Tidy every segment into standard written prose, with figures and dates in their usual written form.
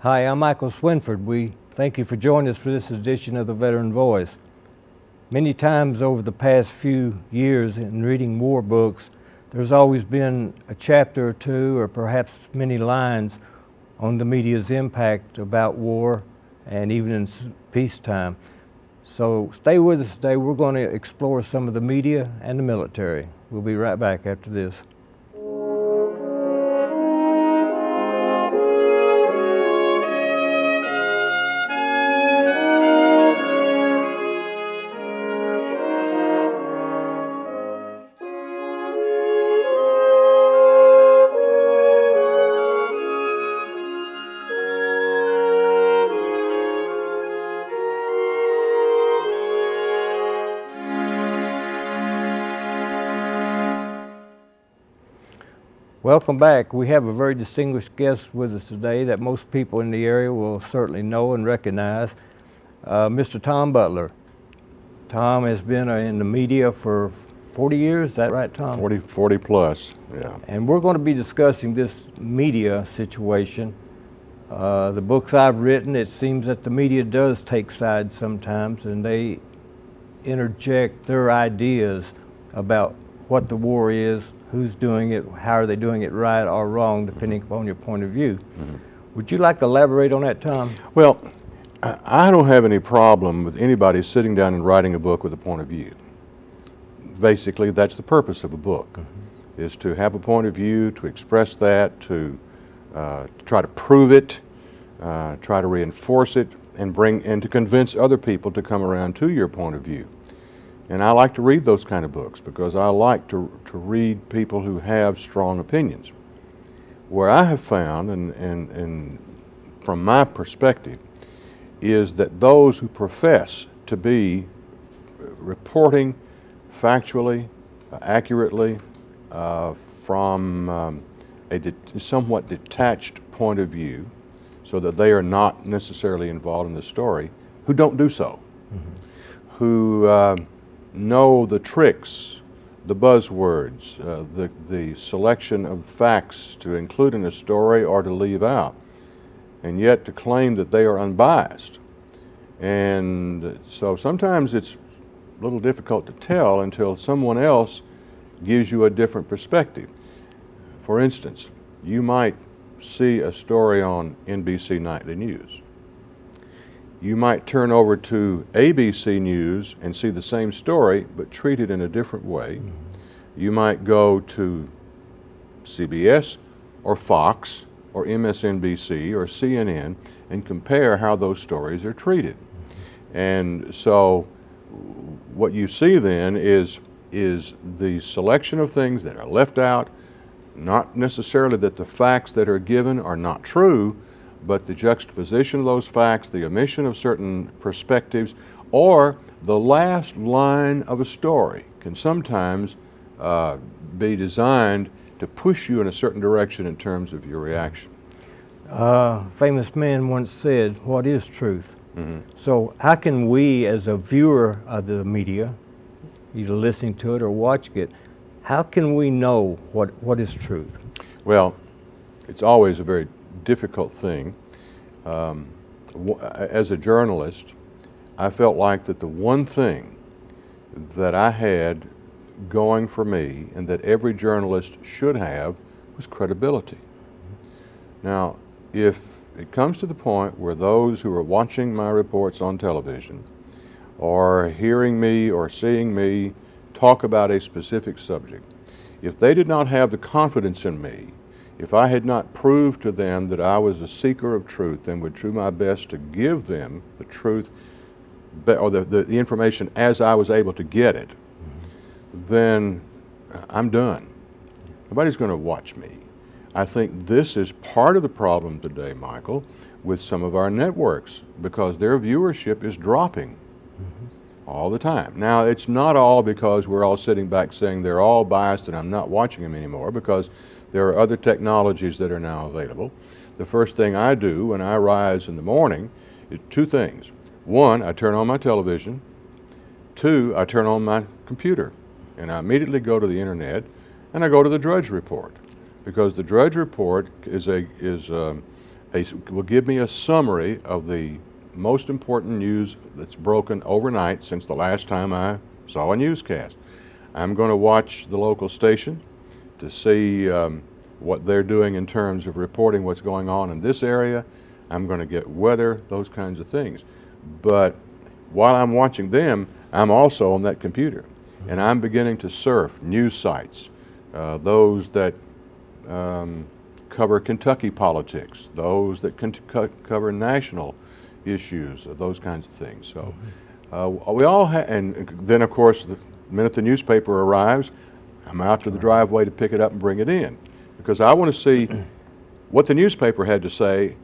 Hi, I'm Michael Swinford. We thank you for joining us for this edition of the Veteran Voice. Many times over the past few years in reading war books, there's always been a chapter or two or perhaps many lines on the media's impact about war and even in peacetime. So stay with us today. We're going to explore some of the media and the military. We'll be right back after this. Welcome back. We have a very distinguished guest with us today that most people in the area will certainly know and recognize, Mr. Tom Butler. Tom has been in the media for 40 years, is that right, Tom? 40 plus, yeah. And we're going to be discussing this media situation. The books I've written, it seems that the media does take sides sometimes, and they interject their ideas about what the war is, who's doing it, how are they doing it right or wrong, depending upon your point of view. Would you like to elaborate on that, Tom? Well, I don't have any problem with anybody sitting down and writing a book with a point of view. Basically, that's the purpose of a book, is to have a point of view, to express that, to try to prove it, try to reinforce it, and to convince other people to come around to your point of view. And I like to read those kind of books because I like to read people who have strong opinions. Where I have found, and from my perspective, is that those who profess to be reporting factually, accurately, from a somewhat detached point of view, so that they are not necessarily involved in the story, who don't do so, who know the tricks, the buzzwords, the selection of facts to include in a story or to leave out, and yet to claim that they are unbiased. And so sometimes it's a little difficult to tell until someone else gives you a different perspective. For instance, you might see a story on NBC Nightly News. You might turn over to ABC News and see the same story, but treat it in a different way. You might go to CBS or Fox or MSNBC or CNN and compare how those stories are treated. And so what you see then is the selection of things that are left out, not necessarily that the facts that are given are not true, but the juxtaposition of those facts, the omission of certain perspectives, or the last line of a story can sometimes be designed to push you in a certain direction in terms of your reaction. Famous man once said, "What is truth?" So how can we, as a viewer of the media, either listening to it or watching it, how can we know what is truth? Well, it's always a very difficult thing. As a journalist, I felt like that the one thing that I had going for me and that every journalist should have was credibility. Now, if it comes to the point where those who are watching my reports on television or hearing me or seeing me talk about a specific subject, if they did not have the confidence in me, if I had not proved to them that I was a seeker of truth and would do my best to give them the truth or the information as I was able to get it, then I'm done. Nobody's going to watch me. I think this is part of the problem today, Michael, with some of our networks, because their viewership is dropping all the time. Now, it's not all because we're all sitting back saying they're all biased and I'm not watching them anymore, because there are other technologies that are now available. The first thing I do when I rise in the morning is two things. One, I turn on my television. Two, I turn on my computer. And I immediately go to the internet and I go to the Drudge Report. Because the Drudge Report is will give me a summary of the most important news that's broken overnight since the last time I saw a newscast. I'm going to watch the local station to see what they're doing in terms of reporting what's going on in this area. I'm going to get weather, those kinds of things. But while I'm watching them, I'm also on that computer, and I'm beginning to surf news sites, those that cover Kentucky politics, those that cover national issues, those kinds of things. So we all and then of course the minute the newspaper arrives, I'm out to the driveway to pick it up and bring it in, because I want to see what the newspaper had to say.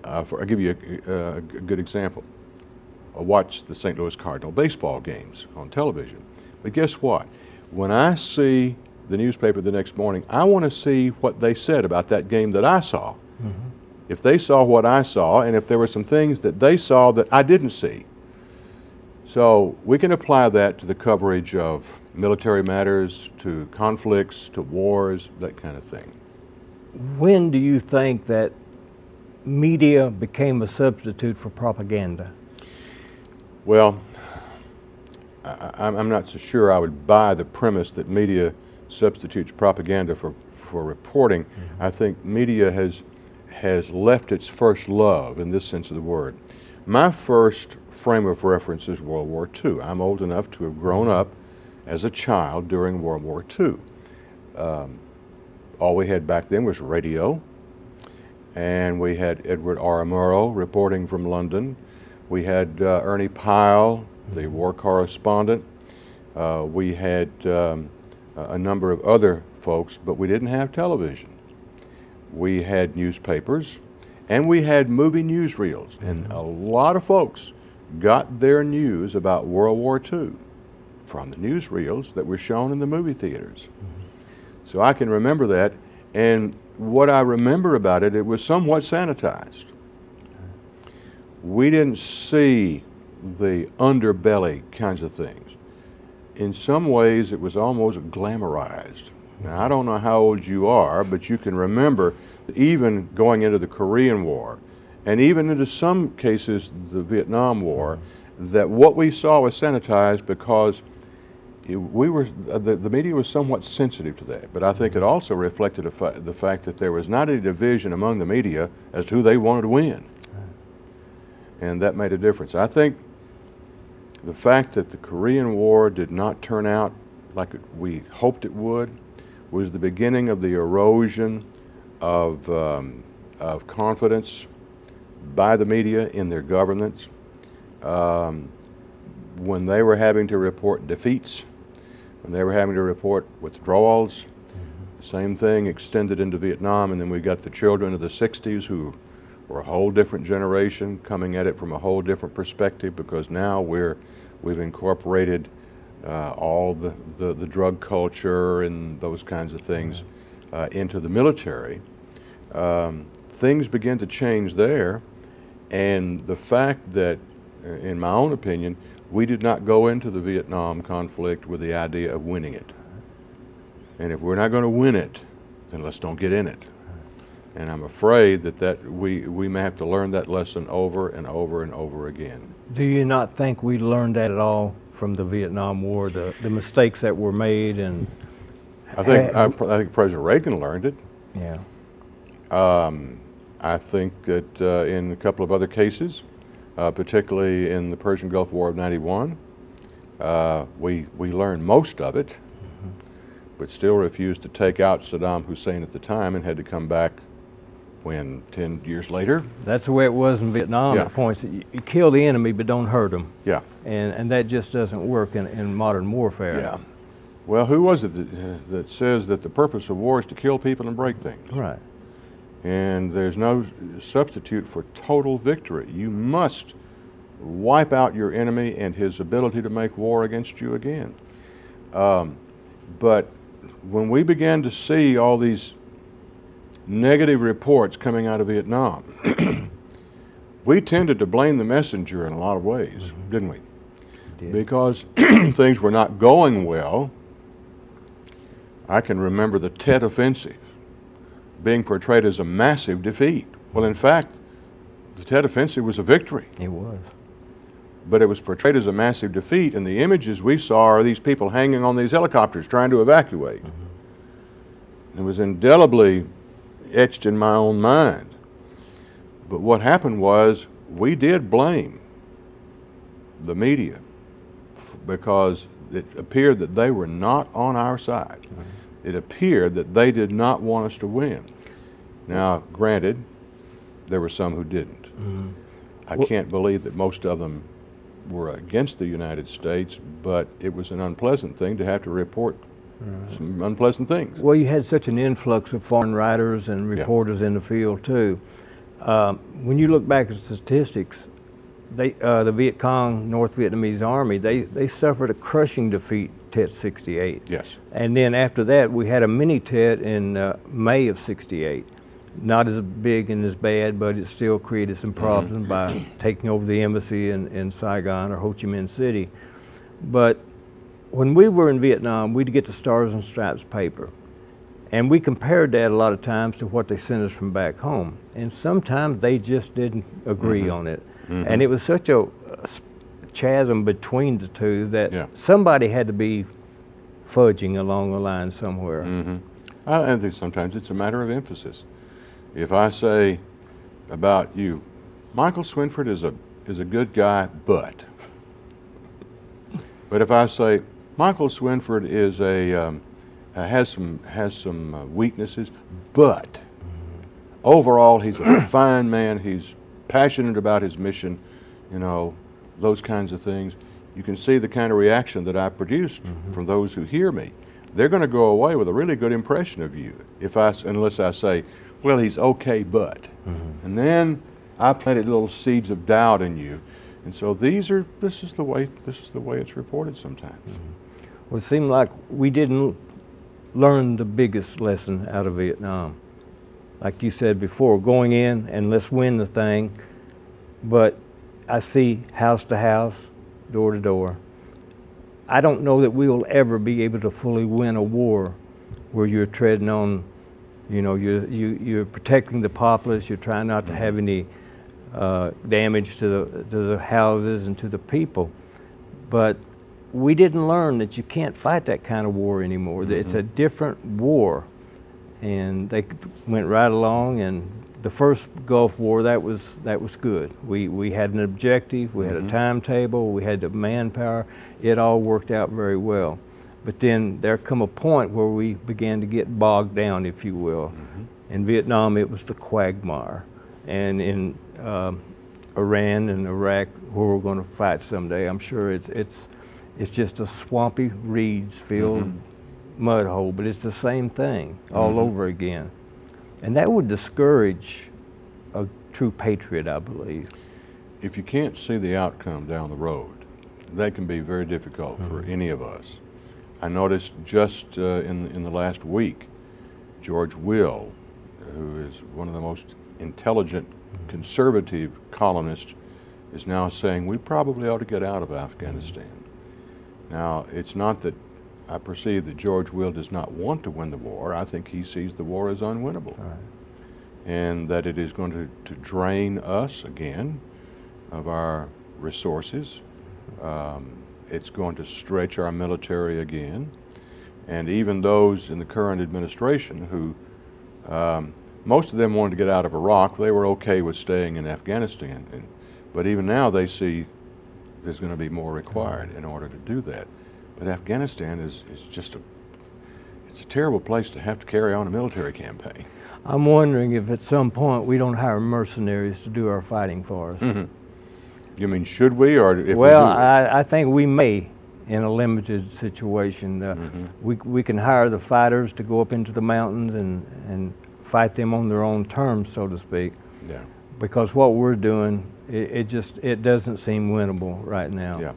I'll give you a good example. I watch the St. Louis Cardinal baseball games on television, but guess what? When I see the newspaper the next morning, I want to see what they said about that game that I saw. If they saw what I saw, and if there were some things that they saw that I didn't see. So we can apply that to the coverage of military matters, to conflicts, to wars, that kind of thing. When do you think that media became a substitute for propaganda? Well, I'm not so sure I would buy the premise that media substitutes propaganda for reporting. I think media has left its first love in this sense of the word. My first frame of reference is World War II. I'm old enough to have grown up as a child during World War II. All we had back then was radio, and we had Edward R. Murrow reporting from London. We had Ernie Pyle, the war correspondent. We had a number of other folks, but we didn't have television. We had newspapers, and we had movie newsreels, and a lot of folks got their news about World War II from the newsreels that were shown in the movie theaters. So I can remember that, and what I remember about it, it was somewhat sanitized. We didn't see the underbelly kinds of things. In some ways, it was almost glamorized. Now, I don't know how old you are, but you can remember even going into the Korean War, and even into some cases the Vietnam War, that what we saw was sanitized because the media was somewhat sensitive to that. But I think it also reflected the fact that there was not a division among the media as to who they wanted to win. And that made a difference. I think the fact that the Korean War did not turn out like we hoped it would was the beginning of the erosion of confidence by the media in their governments. When they were having to report defeats, when they were having to report withdrawals, same thing extended into Vietnam, and then we got the children of the 60s who were a whole different generation coming at it from a whole different perspective, because now we've incorporated all the drug culture and those kinds of things into the military. Things begin to change there, and the fact that, in my own opinion, we did not go into the Vietnam conflict with the idea of winning it. And if we're not going to win it, then let's don't get in it. And I'm afraid that we may have to learn that lesson over and over and over again. Do you not think we learned that at all from the Vietnam War, the mistakes that were made? And I think President Reagan learned it. Yeah. I think that in a couple of other cases, particularly in the Persian Gulf War of '91, we learned most of it, but still refused to take out Saddam Hussein at the time, and had to come back when 10 years later. That's the way it was in Vietnam at points. You kill the enemy, but don't hurt them. Yeah. And that just doesn't work in modern warfare. Yeah. Well, who was it that says that the purpose of war is to kill people and break things? Right. And there's no substitute for total victory. You must wipe out your enemy and his ability to make war against you again. But when we began to see all these negative reports coming out of Vietnam, we tended to blame the messenger in a lot of ways, didn't we? Because things were not going well. I can remember the Tet Offensive being portrayed as a massive defeat, Well, in fact, the Tet Offensive was a victory. It was. But it was portrayed as a massive defeat, and the images we saw are these people hanging on these helicopters trying to evacuate. It was indelibly etched in my own mind. But what happened was we did blame the media because it appeared that they were not on our side. It appeared that they did not want us to win. Now, granted, there were some who didn't. I can't believe that most of them were against the United States, but it was an unpleasant thing to have to report some unpleasant things. Well, you had such an influx of foreign writers and reporters in the field too. When you look back at statistics, the Viet Cong, North Vietnamese Army, they suffered a crushing defeat, Tet 68. Yes. And then after that, we had a mini Tet in May of 68. Not as big and as bad, but it still created some problems by taking over the embassy in Saigon or Ho Chi Minh City. But when we were in Vietnam, we'd get the Stars and Stripes paper. And we compared that a lot of times to what they sent us from back home. And sometimes they just didn't agree on it. And it was such a chasm between the two that somebody had to be fudging along the line somewhere. I think sometimes it's a matter of emphasis. If I say about you, Michael Swinford is a good guy, but if I say Michael Swinford is has some weaknesses, but overall he's a fine man. He's passionate about his mission, you know, those kinds of things. You can see the kind of reaction that I produced from those who hear me. They're going to go away with a really good impression of you unless I say, well, he's okay, but. And then I planted little seeds of doubt in you. And so this is the way it's reported sometimes. Well, it seemed like we didn't learn the biggest lesson out of Vietnam. Like you said before, going in and let's win the thing. But I see house to house, door to door. I don't know that we will ever be able to fully win a war where you're treading on, you know, you're protecting the populace, you're trying not to have any damage to the houses and to the people. But we didn't learn that you can't fight that kind of war anymore. It's a different war. And they went right along, and the first Gulf War, that was good. We had an objective, we had a timetable, we had the manpower. It all worked out very well. But then there come a point where we began to get bogged down, if you will. In Vietnam, it was the quagmire. And in Iran and Iraq, where we're going to fight someday, I'm sure it's just a swampy, reeds-filled mud hole, but it's the same thing all over again. And that would discourage a true patriot, I believe. If you can't see the outcome down the road, that can be very difficult for any of us. I noticed just in the last week, George Will, who is one of the most intelligent, conservative columnists, is now saying we probably ought to get out of Afghanistan. Now, it's not that I perceive that George Will does not want to win the war. I think he sees the war as unwinnable. And that it is going to drain us again of our resources. It's going to stretch our military again. And even those in the current administration who, most of them wanted to get out of Iraq, they were okay with staying in Afghanistan. But even now they see there's going to be more required in order to do that. But Afghanistan is just it's a terrible place to have to carry on a military campaign. I'm wondering if at some point we don't hire mercenaries to do our fighting for us. You mean should we, or if well, we do I think we may in a limited situation. We can hire the fighters to go up into the mountains and fight them on their own terms, so to speak. Yeah. Because what we're doing, it doesn't seem winnable right now. Yeah.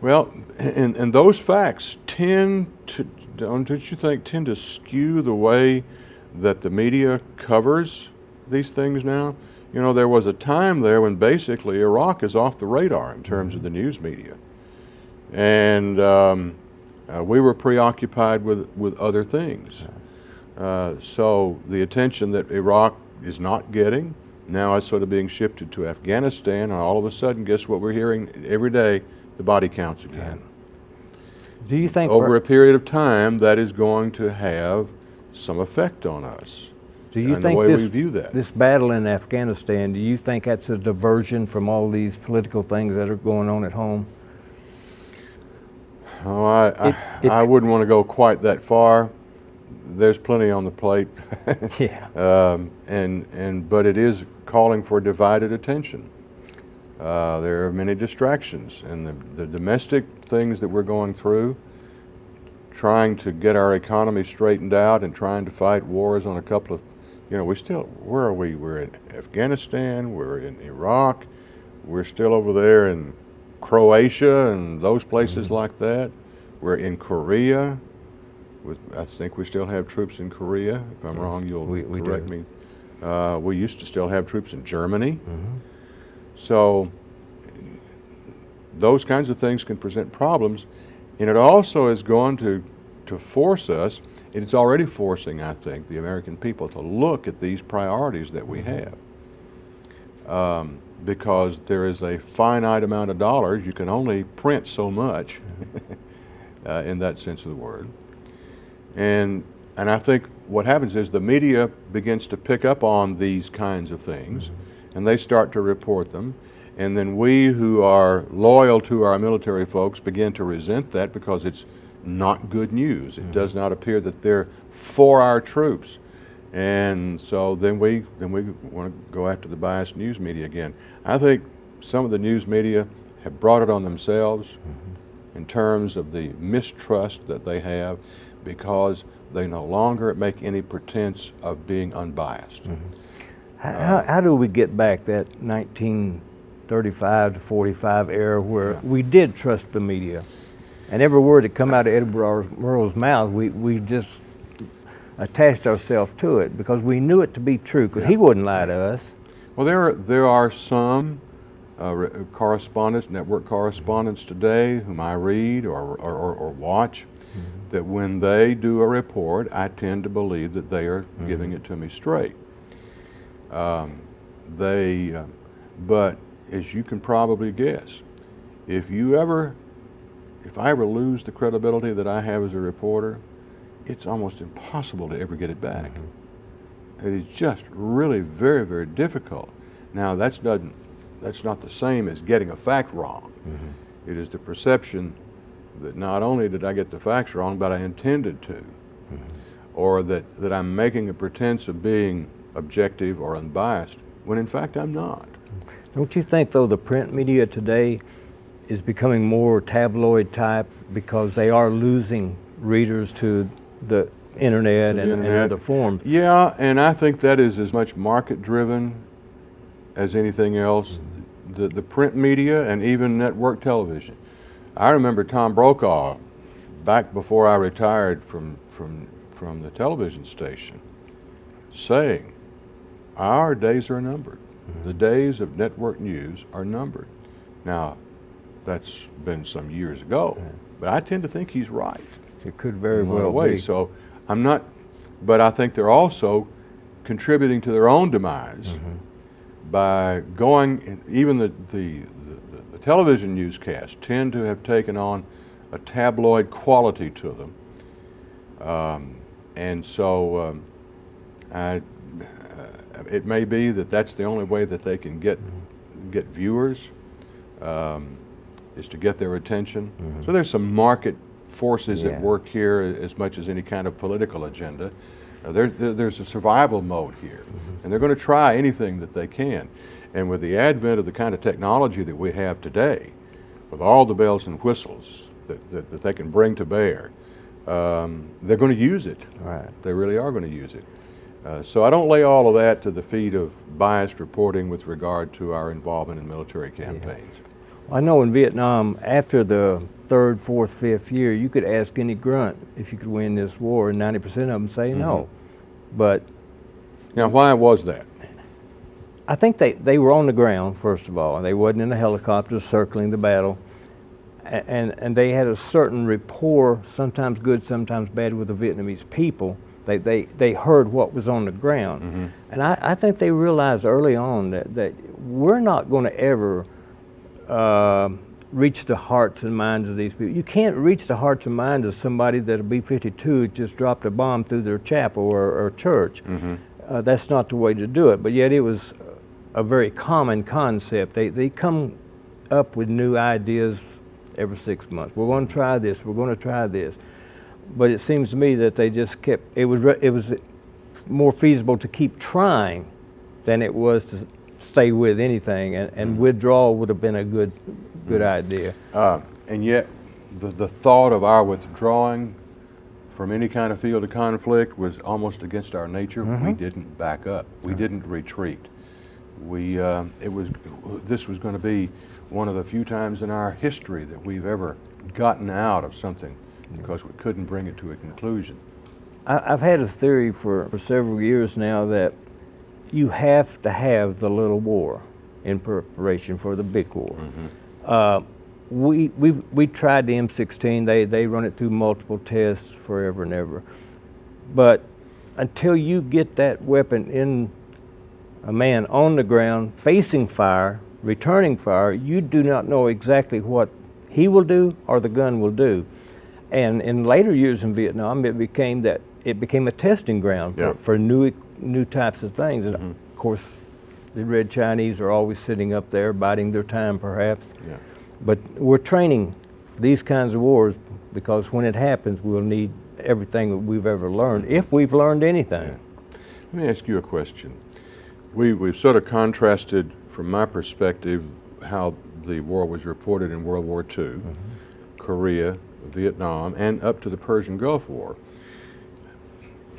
Well, and those facts tend to, don't you think, tend to skew the way that the media covers these things now? You know, there was a time there when basically Iraq is off the radar in terms of the news media. And we were preoccupied with other things. So the attention that Iraq is not getting, Now it's sort of being shifted to Afghanistan, and all of a sudden, guess what we're hearing every day? The body counts again. Do you think over a period of time that is going to have some effect on us? Do you think the way we view that? This battle in Afghanistan, do you think that's a diversion from all these political things that are going on at home? Oh, I wouldn't want to go quite that far. There's plenty on the plate. Yeah. But it is calling for divided attention. There are many distractions, and the domestic things that we're going through, trying to get our economy straightened out and trying to fight wars on a couple of, where are we? We're in Afghanistan, we're in Iraq, we're still over there in Croatia and those places like that. We're in Korea. I think we still have troops in Korea. If I'm wrong, you'll correct me. We used to still have troops in Germany. So those kinds of things can present problems, and it also is going to force us, and it's already forcing, I think, the American people to look at these priorities that we have. Because there is a finite amount of dollars. You can only print so much in that sense of the word. And I think what happens is the media begins to pick up on these kinds of things, and they start to report them. And then we who are loyal to our military folks begin to resent that because it's not good news. It does not appear that they're for our troops. And so then we want to go after the biased news media again. I think some of the news media have brought it on themselves in terms of the mistrust that they have, because they no longer make any pretense of being unbiased. How do we get back that 1935 to 45 era where we did trust the media? And every word that come out of Edward Murrow's mouth, we just attached ourselves to it because we knew it to be true, because he wouldn't lie to us. Well, there are some correspondents, network correspondents today whom I read or watch, that when they do a report, I tend to believe that they are giving it to me straight. But as you can probably guess, if I ever lose the credibility that I have as a reporter, it's almost impossible to ever get it back. It is just really very, very difficult. Now that's not the same as getting a fact wrong. It is the perception that not only did I get the facts wrong, but I intended to, or that I'm making a pretense of being objective or unbiased, when in fact I'm not. Don't you think, though, the print media today is becoming more tabloid type because they are losing readers to the internet and other forms? Yeah, and I think that is as much market driven as anything else. The print media and even network television. I remember Tom Brokaw, back before I retired from the television station, saying, our days are numbered. The days of network news are numbered. Now, that's been some years ago, but I tend to think he's right. It could very well be. So I'm not, but I think they're also contributing to their own demise by going, even the television newscasts tend to have taken on a tabloid quality to them. And so it may be that that's the only way that they can get viewers, is to get their attention. So there's some market forces at work here as much as any kind of political agenda. There's a survival mode here, and they're going to try anything that they can. And with the advent of the kind of technology that we have today, with all the bells and whistles that they can bring to bear, they're going to use it. Right. They really are going to use it. So I don't lay all of that to the feet of biased reporting with regard to our involvement in military campaigns. Well, I know in Vietnam, after the 3rd, 4th, 5th year, you could ask any grunt if you could win this war, and 90% of them say no. But now, why was that? I think they were on the ground, first of all. They wasn't in a helicopter circling the battle. And they had a certain rapport, sometimes good, sometimes bad, with the Vietnamese people. They heard what was on the ground. Mm-hmm. And I think they realized early on that we're not going to ever reach the hearts and minds of these people. You can't reach the hearts and minds of somebody that a B-52 just dropped a bomb through their chapel or church. Mm-hmm. That's not the way to do it. But yet it was a very common concept. They come up with new ideas every 6 months. We're going to try this. We're going to try this. But it seems to me that they just kept. It was more feasible to keep trying than it was to stay with anything. And Mm-hmm. withdrawal would have been a good idea. And yet, the thought of our withdrawing from any kind of field of conflict was almost against our nature. Mm-hmm. We didn't back up. We didn't retreat. This was going to be one of the few times in our history that we've ever gotten out of something because we couldn't bring it to a conclusion. I've had a theory for several years now that you have to have the little war in preparation for the big war. Mm-hmm. We tried the M16. They run it through multiple tests forever and ever. But until you get that weapon in a man on the ground, facing fire, returning fire, you do not know exactly what he will do or the gun will do. And in later years in Vietnam, it became a testing ground for new types of things. And of course, the Red Chinese are always sitting up there, biding their time perhaps. Yeah. But we're training for these kinds of wars because when it happens, we'll need everything that we've ever learned, if we've learned anything. Yeah. Let me ask you a question. We've sort of contrasted, from my perspective, how the war was reported in World War II, Korea, Vietnam, and up to the Persian Gulf War.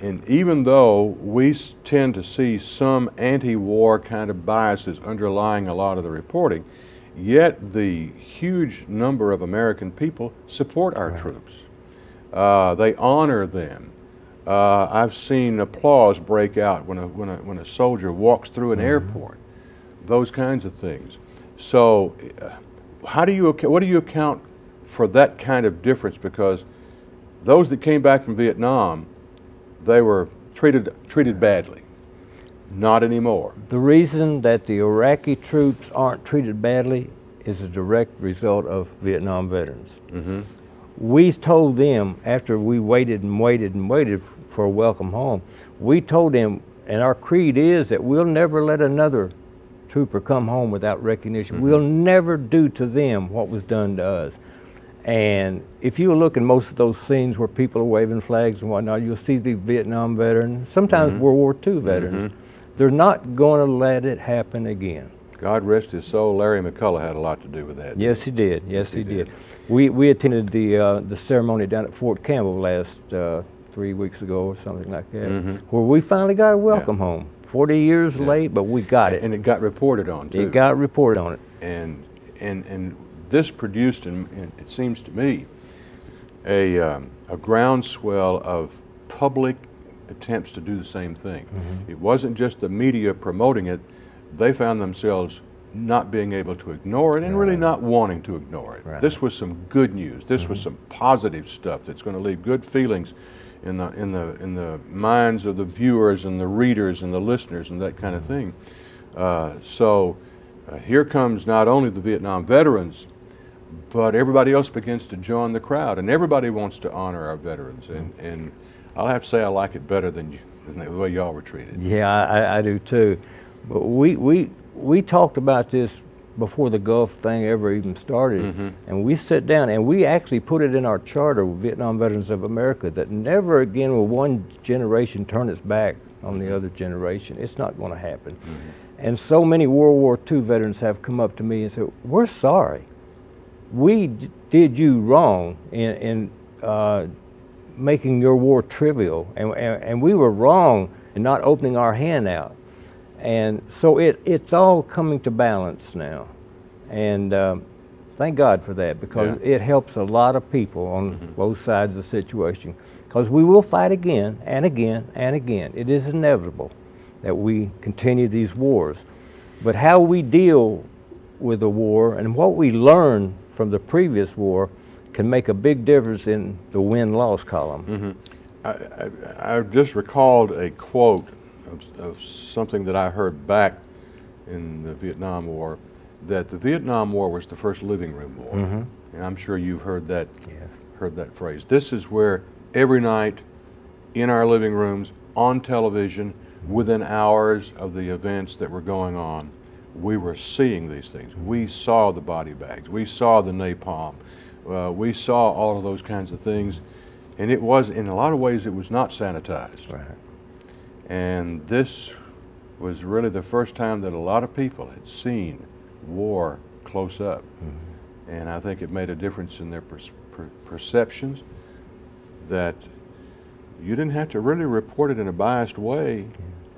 And even though we tend to see some anti-war kind of biases underlying a lot of the reporting, yet the huge number of American people support our troops. They honor them. I've seen applause break out when a soldier walks through an airport. Those kinds of things. So, what do you account for that kind of difference? Because those that came back from Vietnam, they were treated badly. Not anymore. The reason that the Iraqi troops aren't treated badly is a direct result of Vietnam veterans. Mm-hmm. We told them, after we waited and waited and waited for a welcome home, we told them, and our creed is that we'll never let another trooper come home without recognition. We'll never do to them what was done to us. And if you look in most of those scenes where people are waving flags and whatnot, you'll see the Vietnam veterans, sometimes World War II veterans. They're not going to let it happen again. God rest his soul, Larry McCullough had a lot to do with that. Yes, he did. Yes, he did. We attended the ceremony down at Fort Campbell last 3 weeks ago or something like that, where we finally got a welcome home. 40 years late, but we got it. And it got reported on, too. It got reported on it. And this produced, and it seems to me, a groundswell of public attempts to do the same thing. It wasn't just the media promoting it. They found themselves not being able to ignore it and really not wanting to ignore it. This was some good news. This was some positive stuff that's going to leave good feelings in the minds of the viewers and the readers and the listeners and that kind of thing. So here comes not only the Vietnam veterans, but everybody else begins to join the crowd, and everybody wants to honor our veterans. And I'll have to say I like it better than the way y'all were treated. Yeah, I do too. But we talked about this before the Gulf thing ever even started, and we sat down and we actually put it in our charter with Vietnam Veterans of America that never again will one generation turn its back on the other generation. It's not going to happen. And so many World War II veterans have come up to me and said, "We're sorry. We did you wrong in making your war trivial, and we were wrong in not opening our hand out." And so it's all coming to balance now, and thank God for that, because it helps a lot of people on both sides of the situation, because we will fight again and again and again. It is inevitable that we continue these wars, but how we deal with the war and what we learn from the previous war can make a big difference in the win-loss column. I just recalled a quote of something that I heard back in the Vietnam War, that the Vietnam War was the first living room war. Mm-hmm. And I'm sure you've heard that, Yes. heard that phrase. This is where every night in our living rooms, on television, within hours of the events that were going on, we were seeing these things. We saw the body bags, we saw the napalm, we saw all of those kinds of things, and it was, in a lot of ways, it was not sanitized. Right. And this was really the first time that a lot of people had seen war close up. Mm-hmm. And I think it made a difference in their perceptions, that you didn't have to really report it in a biased way. Yeah.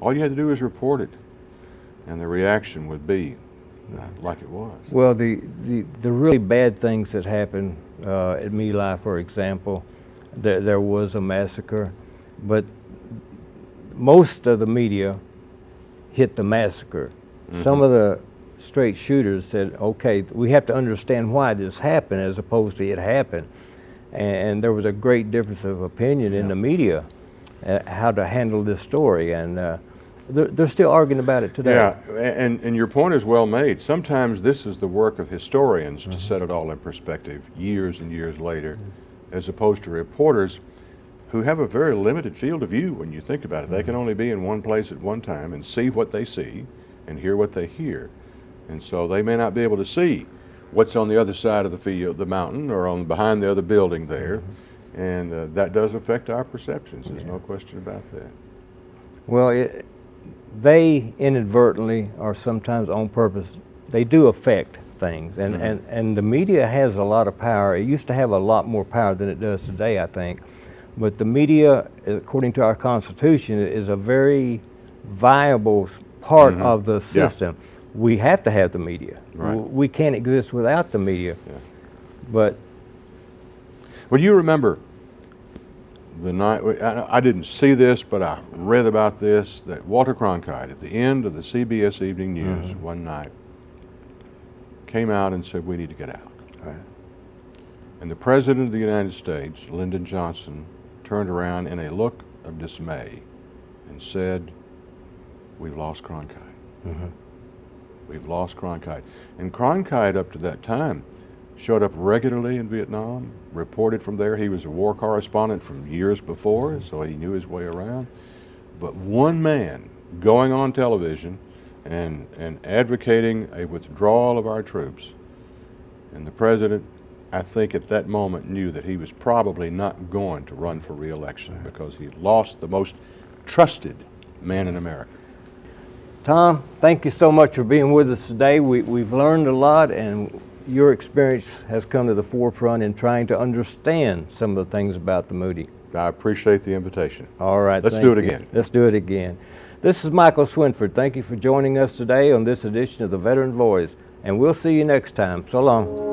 All you had to do was report it, and the reaction would be like it was. Well, the really bad things that happened at My Lai, for example, there was a massacre, but most of the media hit the massacre. Mm-hmm. Some of the straight shooters said, okay, we have to understand why this happened as opposed to it happened. And there was a great difference of opinion in the media how to handle this story, and they're still arguing about it today. Yeah, and your point is well made. Sometimes this is the work of historians to set it all in perspective years and years later, as opposed to reporters who have a very limited field of view when you think about it. They can only be in one place at one time and see what they see and hear what they hear. And so they may not be able to see what's on the other side of the field, the mountain, or on behind the other building there. And that does affect our perceptions. There's no question about that. Well, they inadvertently, or sometimes on purpose, they do affect things. And, and the media has a lot of power. It used to have a lot more power than it does today, I think. But the media, according to our Constitution, is a very viable part of the system. Yeah. We have to have the media. Right. We can't exist without the media. Yeah. But well, you remember the night, I didn't see this, but I read about this, that Walter Cronkite, at the end of the CBS Evening News one night, came out and said, we need to get out. Right. And the President of the United States, Lyndon Johnson, turned around in a look of dismay and said, we've lost Cronkite. We've lost Cronkite. And Cronkite, up to that time, showed up regularly in Vietnam, reported from there. He was a war correspondent from years before, so he knew his way around. But one man going on television and advocating a withdrawal of our troops, and the President, I think at that moment, knew that he was probably not going to run for re-election because he lost the most trusted man in America. Tom, thank you so much for being with us today. We've learned a lot, and your experience has come to the forefront in trying to understand some of the things about the Moody. I appreciate the invitation. All right. Let's do it again. Let's do it again. This is Michael Swinford. Thank you for joining us today on this edition of the Veteran Voice, and we'll see you next time. So long.